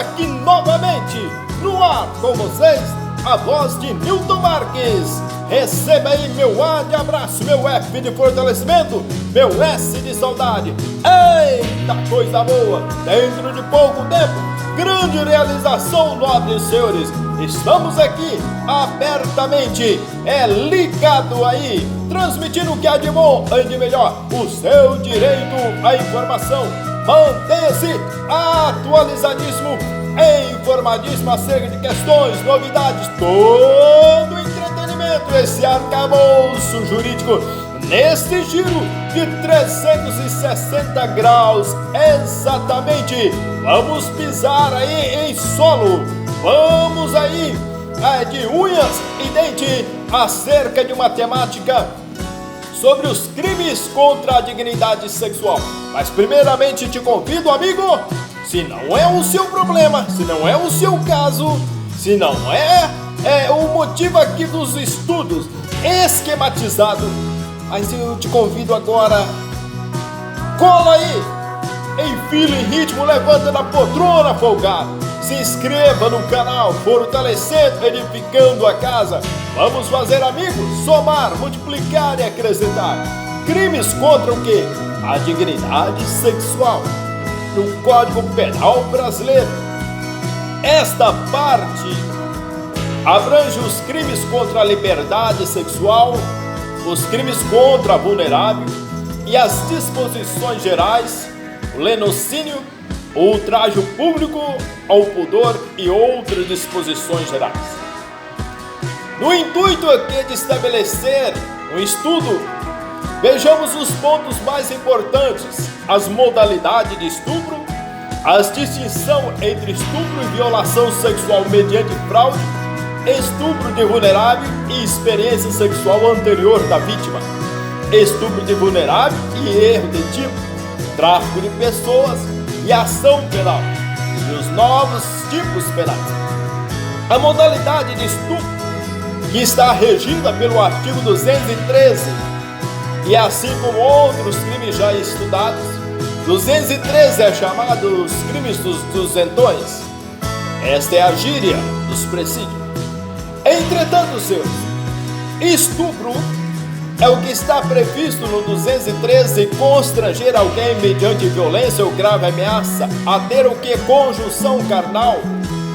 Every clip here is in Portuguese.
aqui novamente, no ar com vocês, a voz de Nilton Marques. Receba aí meu A de abraço, meu F de fortalecimento, meu S de saudade. Eita coisa boa! Dentro de pouco tempo, grande realização, nobres senhores. Estamos aqui abertamente, ligado aí, transmitindo o que há de bom e de melhor, o seu direito à informação. Mantenha-se atualizadíssimo, informadíssimo acerca de questões, novidades, todo entretenimento, esse arcabouço jurídico, neste giro de 360 graus, exatamente. Vamos pisar aí em solo, vamos aí de unhas e dente acerca de uma temática sobre os crimes contra a dignidade sexual. Mas primeiramente te convido, amigo, se não é o seu problema, se não é o seu caso, se não é o motivo aqui dos estudos esquematizado, mas eu te convido agora, cola aí, enfila em ritmo, levanta da poltrona folgado, se inscreva no canal, fortalecendo, edificando a casa. Vamos fazer, amigos, somar, multiplicar e acrescentar. Crimes contra o quê? A dignidade sexual no Código Penal brasileiro. Esta parte abrange os crimes contra a liberdade sexual, os crimes contra a vulnerável e as disposições gerais, o lenocínio, o ultraje público ao pudor e outras disposições gerais. No intuito aqui de estabelecer um estudo, vejamos os pontos mais importantes: as modalidades de estupro, as distinção entre estupro e violação sexual mediante fraude, estupro de vulnerável e experiência sexual anterior da vítima, estupro de vulnerável e erro de tipo, tráfico de pessoas e ação penal, e os novos tipos penais. A modalidade de estupro, que está regida pelo artigo 213, e assim como outros crimes já estudados, 213 é chamado os crimes dos duzentões. Esta é a gíria dos presídios. Entretanto, senhores, estupro é o que está previsto no 213, constranger alguém mediante violência ou grave ameaça a ter o que? Conjunção carnal,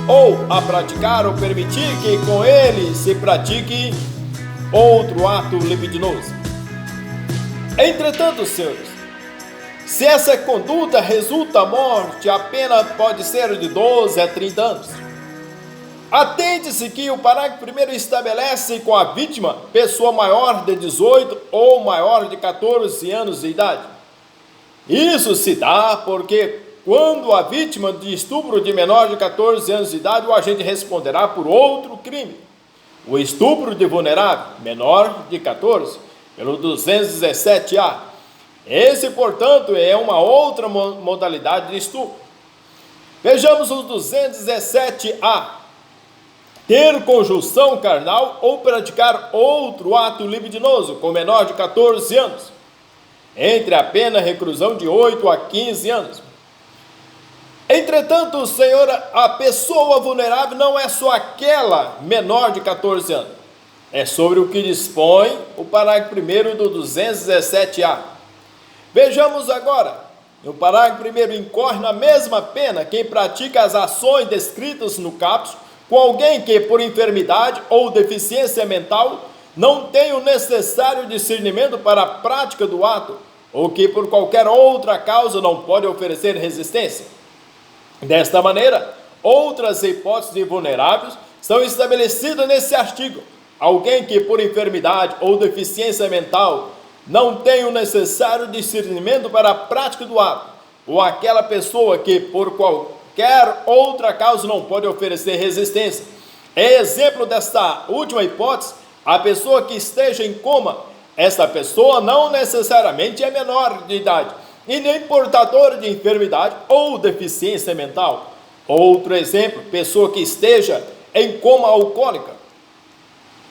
ou a praticar ou permitir que com ele se pratique outro ato libidinoso. Entretanto, senhores, se essa conduta resulta a morte, a pena pode ser de 12 a 30 anos. Atente-se que o parágrafo 1º estabelece com a vítima pessoa maior de 18 ou maior de 14 anos de idade. Isso se dá porque quando a vítima de estupro de menor de 14 anos de idade, o agente responderá por outro crime. O estupro de vulnerável, menor de 14, pelo 217A. Esse, portanto, é uma outra modalidade de estupro. Vejamos o 217A. Ter conjunção carnal ou praticar outro ato libidinoso com menor de 14 anos, entre a pena reclusão de 8 a 15 anos. Entretanto, senhora, a pessoa vulnerável não é só aquela menor de 14 anos. É sobre o que dispõe o parágrafo 1º do 217A. Vejamos agora. No parágrafo 1º, incorre na mesma pena quem pratica as ações descritas no caput com alguém que, por enfermidade ou deficiência mental, não tem o necessário discernimento para a prática do ato, ou que, por qualquer outra causa, não pode oferecer resistência. Desta maneira, outras hipóteses vulneráveis são estabelecidas nesse artigo. Alguém que, por enfermidade ou deficiência mental, não tem o necessário discernimento para a prática do ato, ou aquela pessoa que, por qualquer outra causa, não pode oferecer resistência. É exemplo desta última hipótese a pessoa que esteja em coma. Esta pessoa não necessariamente é menor de idade e nem portadora de enfermidade ou deficiência mental. Outro exemplo, pessoa que esteja em coma alcoólica.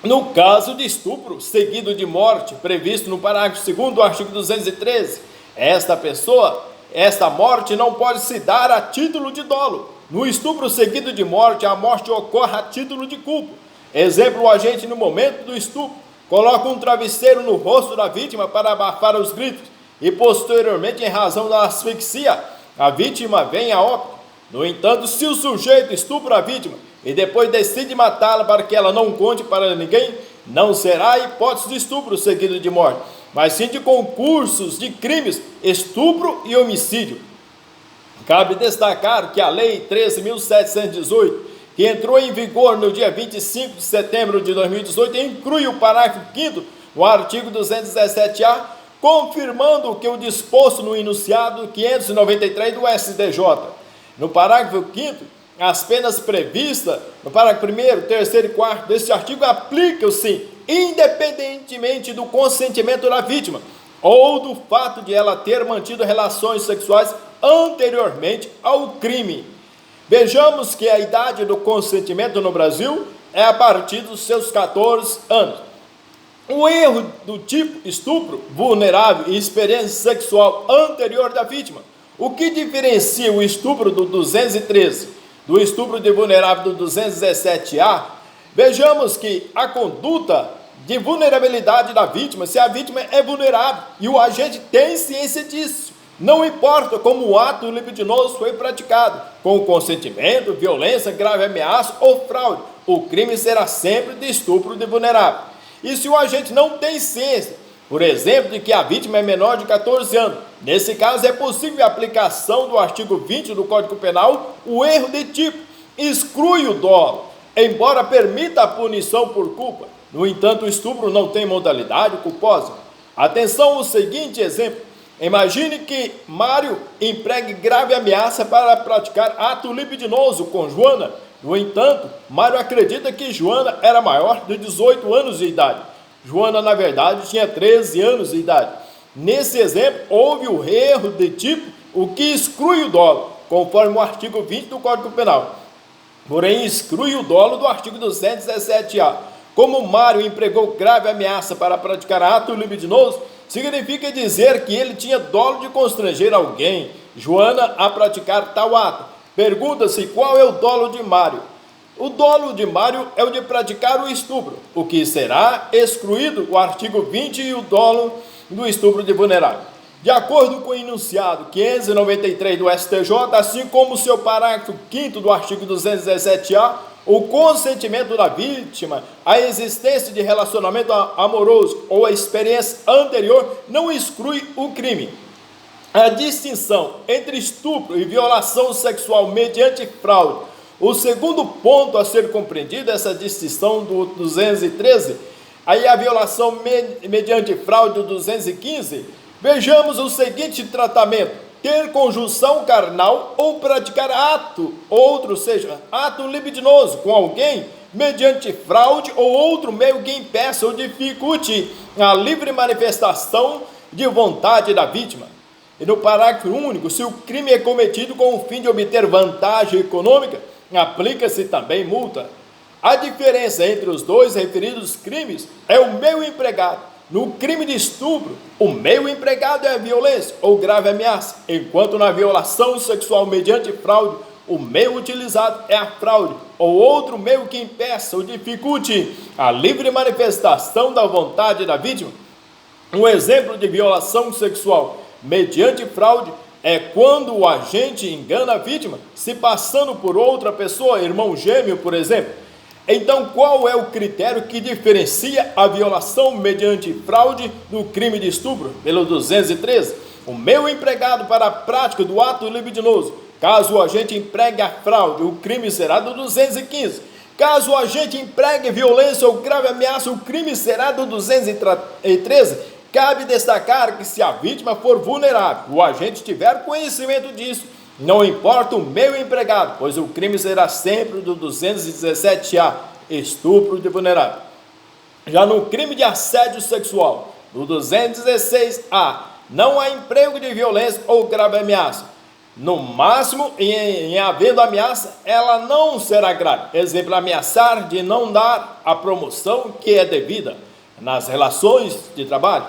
No caso de estupro seguido de morte, previsto no parágrafo 2º do artigo 213, esta pessoa Esta morte não pode se dar a título de dolo. No estupro seguido de morte, a morte ocorre a título de culpa. Exemplo, o agente no momento do estupro coloca um travesseiro no rosto da vítima para abafar os gritos e posteriormente, em razão da asfixia, a vítima vem a óbito. No entanto, se o sujeito estupra a vítima e depois decide matá-la para que ela não conte para ninguém, não será hipótese de estupro seguido de morte, mas sim de concursos de crimes, estupro e homicídio. Cabe destacar que a Lei 13.718, que entrou em vigor no dia 25 de setembro de 2018, inclui o parágrafo 5º no artigo 217-A, confirmando que o disposto no enunciado 593 do STJ. No parágrafo 5º, as penas previstas no parágrafo 1º, 3º e 4º deste artigo aplicam-se independentemente do consentimento da vítima ou do fato de ela ter mantido relações sexuais anteriormente ao crime. Vejamos que a idade do consentimento no Brasil é a partir dos seus 14 anos. O erro do tipo estupro vulnerável e experiência sexual anterior da vítima. O que diferencia o estupro do 213 do estupro de vulnerável do 217-A? Vejamos que a conduta de vulnerabilidade da vítima, se a vítima é vulnerável e o agente tem ciência disso, não importa como o ato libidinoso foi praticado, com consentimento, violência, grave ameaça ou fraude, o crime será sempre de estupro de vulnerável. E se o agente não tem ciência, por exemplo, de que a vítima é menor de 14 anos, nesse caso é possível a aplicação do artigo 20 do Código Penal, o erro de tipo, exclui o dolo, embora permita a punição por culpa. No entanto, o estupro não tem modalidade culposa. Atenção ao seguinte exemplo. Imagine que Mário empregue grave ameaça para praticar ato libidinoso com Joana. No entanto, Mário acredita que Joana era maior de 18 anos de idade. Joana, na verdade, tinha 13 anos de idade. Nesse exemplo, houve o erro de tipo, o que exclui o dolo, conforme o artigo 20 do Código Penal. Porém, exclui o dolo do artigo 217-A. Como Mário empregou grave ameaça para praticar ato libidinoso, significa dizer que ele tinha dolo de constranger alguém, Joana, a praticar tal ato. Pergunta-se qual é o dolo de Mário. O dolo de Mário é o de praticar o estupro, o que será excluído o artigo 20 e o dolo do estupro de vulnerável. De acordo com o enunciado 593 do STJ, assim como o seu parágrafo 5º do artigo 217-A, o consentimento da vítima, a existência de relacionamento amoroso ou a experiência anterior não exclui o crime. A distinção entre estupro e violação sexual mediante fraude. O segundo ponto a ser compreendido, essa distinção do 213, aí a violação mediante fraude do 215, vejamos o seguinte tratamento: ter conjunção carnal ou praticar ato, outro, seja, ato libidinoso com alguém, mediante fraude ou outro meio que impeça ou dificulte a livre manifestação de vontade da vítima. E no parágrafo único, se o crime é cometido com o fim de obter vantagem econômica, aplica-se também multa. A diferença entre os dois referidos crimes é o meio empregado. No crime de estupro, o meio empregado é a violência ou grave ameaça, enquanto na violação sexual mediante fraude, o meio utilizado é a fraude ou outro meio que impeça ou dificulte a livre manifestação da vontade da vítima. Um exemplo de violação sexual mediante fraude é quando o agente engana a vítima, se passando por outra pessoa, irmão gêmeo, por exemplo. Então, qual é o critério que diferencia a violação mediante fraude do crime de estupro? Pelo 213, o meio empregado para a prática do ato libidinoso. Caso o agente empregue a fraude, o crime será do 215. Caso o agente empregue violência ou grave ameaça, o crime será do 213. Cabe destacar que se a vítima for vulnerável, o agente tiver conhecimento disso, não importa o meio empregado, pois o crime será sempre do 217-A, estupro de vulnerável. Já no crime de assédio sexual, no 216-A, não há emprego de violência ou grave ameaça. No máximo, em havendo ameaça, ela não será grave. Exemplo, ameaçar de não dar a promoção que é devida nas relações de trabalho.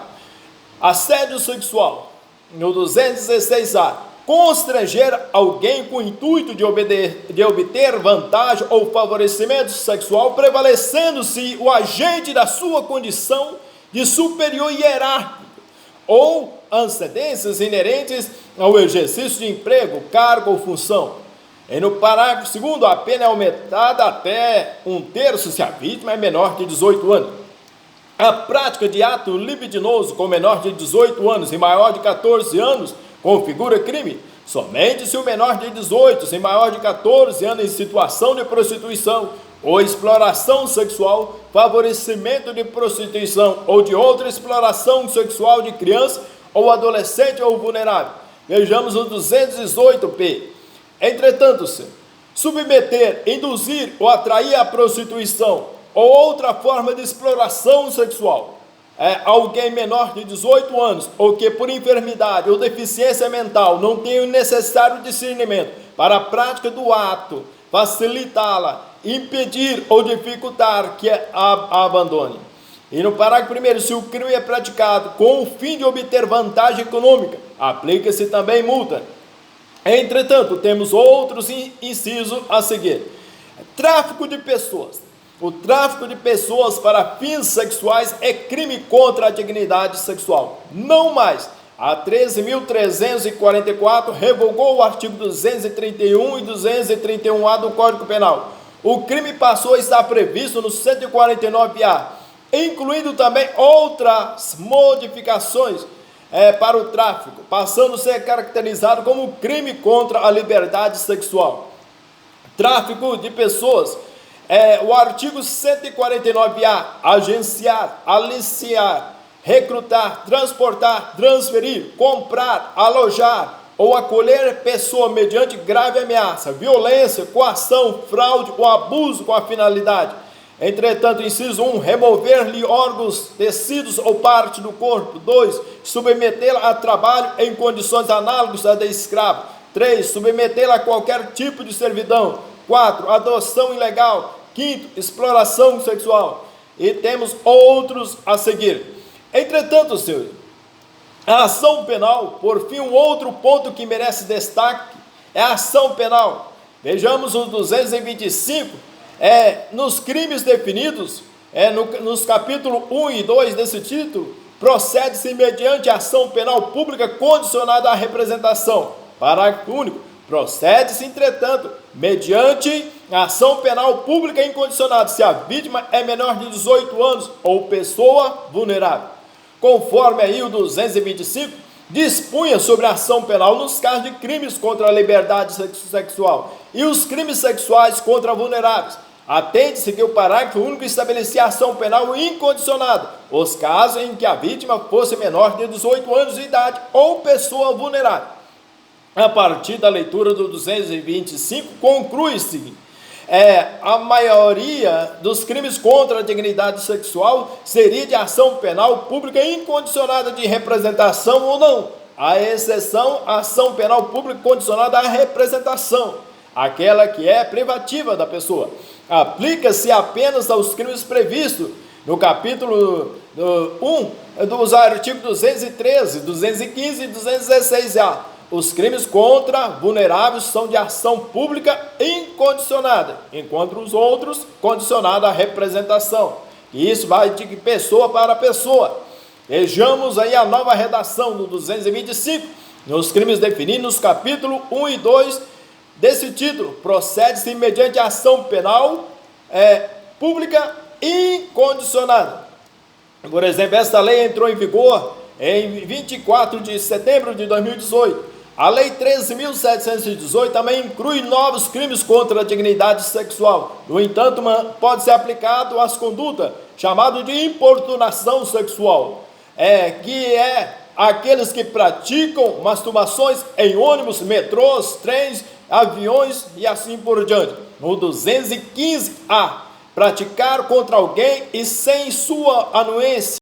Assédio sexual, no 216-A, constranger alguém com o intuito de obter vantagem ou favorecimento sexual, prevalecendo-se o agente da sua condição de superior hierárquico ou antecedências inerentes ao exercício de emprego, cargo ou função. E no parágrafo 2º, a pena é aumentada até 1/3 se a vítima é menor de 18 anos. A prática de ato libidinoso com menor de 18 anos e maior de 14 anos configura crime somente se o menor de 18 e maior de 14 anos em situação de prostituição ou exploração sexual, favorecimento de prostituição ou de outra exploração sexual de criança ou adolescente ou vulnerável. Vejamos o 218p. Entretanto, se submeter, induzir ou atrair à prostituição ou outra forma de exploração sexual alguém menor de 18 anos ou que por enfermidade ou deficiência mental não tenha o necessário discernimento para a prática do ato, facilitá-la, impedir ou dificultar que a abandone. E no parágrafo 1º, se o crime é praticado com o fim de obter vantagem econômica, aplica-se também multa. Entretanto, temos outros incisos a seguir. Tráfico de pessoas. O tráfico de pessoas para fins sexuais é crime contra a dignidade sexual. Não mais. A 13.344 revogou o artigo 231 e 231A do Código Penal. O crime passou a estar previsto no 149A, incluindo também outras modificações para o tráfico, passando a ser caracterizado como crime contra a liberdade sexual. Tráfico de pessoas. O artigo 149A, agenciar, aliciar, recrutar, transportar, transferir, comprar, alojar ou acolher pessoa mediante grave ameaça, violência, coação, fraude ou abuso com a finalidade. Entretanto, inciso 1, remover-lhe órgãos, tecidos ou parte do corpo. 2, submetê-la a trabalho em condições análogas à de escravo. 3, submetê-la a qualquer tipo de servidão. 4, adoção ilegal. 5, exploração sexual. E temos outros a seguir. Entretanto, senhores, a ação penal, por fim, um outro ponto que merece destaque é a ação penal. Vejamos o 225, nos crimes definidos, nos capítulos 1 e 2 desse título, procede-se mediante ação penal pública condicionada à representação. Parágrafo único. Procede-se, entretanto, mediante ação penal pública incondicionada, se a vítima é menor de 18 anos ou pessoa vulnerável. Conforme aí o 225, dispunha sobre a ação penal nos casos de crimes contra a liberdade sexual e os crimes sexuais contra vulneráveis. Atende-se que o parágrafo único estabelecia a ação penal incondicionada, os casos em que a vítima fosse menor de 18 anos de idade ou pessoa vulnerável. A partir da leitura do 225, conclui-se a maioria dos crimes contra a dignidade sexual seria de ação penal pública incondicionada de representação ou não, à exceção a ação penal pública condicionada à representação, aquela que é privativa da pessoa. Aplica-se apenas aos crimes previstos no capítulo 1 dos artigos 213, 215 e 216A. Os crimes contra vulneráveis são de ação pública incondicionada, enquanto os outros condicionada à representação. E isso vai de pessoa para pessoa. Vejamos aí a nova redação do 225, nos crimes definidos nos capítulos 1 e 2 desse título. Procede-se mediante ação penal pública incondicionada. Por exemplo, esta lei entrou em vigor em 24 de setembro de 2018. A Lei 13.718 também inclui novos crimes contra a dignidade sexual. No entanto, pode ser aplicado às condutas chamadas de importunação sexual, que é aqueles que praticam masturbações em ônibus, metrôs, trens, aviões e assim por diante. No 215A, praticar contra alguém e sem sua anuência